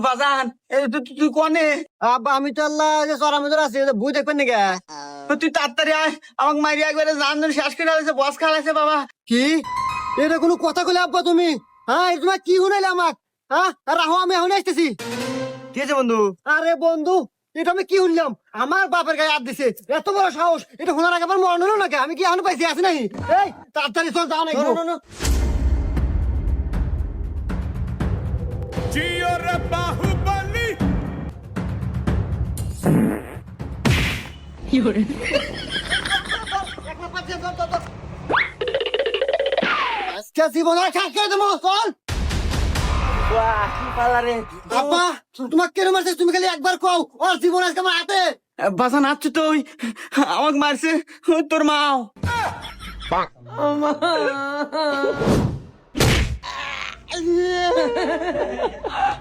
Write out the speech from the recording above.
বাজান তুই কনে? আব্বা আমি তো আল্লাহ যে চড়া মজুর আছি বই দেখবেন নাকি? তুই তাড়াতাড়ি আয়, আমাকে মারি একবারে জান শেষ করে আলাইছে, বস খালাইছে বাবা। কি এটা কোনো কথা কইলে আব্বা তুমি? হ্যাঁ এই তোমার কি শুনাইলে আমাক? হ্যাঁ রাহো আমি এখন আসতেছি। ঠিক আছে বন্ধু। আরে বন্ধু এটা আমি কি শুনলাম? আমার বাপের গায়ে হাত দিছে, এত বড় সাহস! এটা শোনার আগে আমার মনে হলো নাকি? আমি কি এখন পাইছি আছি নাকি? এই তাড়াতাড়ি চল, যাও নাকি? আজকে জীবন আর খাস করে দেবো, চল। বাহ কি পালা রে। আব্বা তোমাকে কেন মারছে? তুমি খালি একবার কও, ওর জীবন আজকে আমার হাতে। বাজান আচ্ছু তো ওই আমাকে মারছে তোর মাও।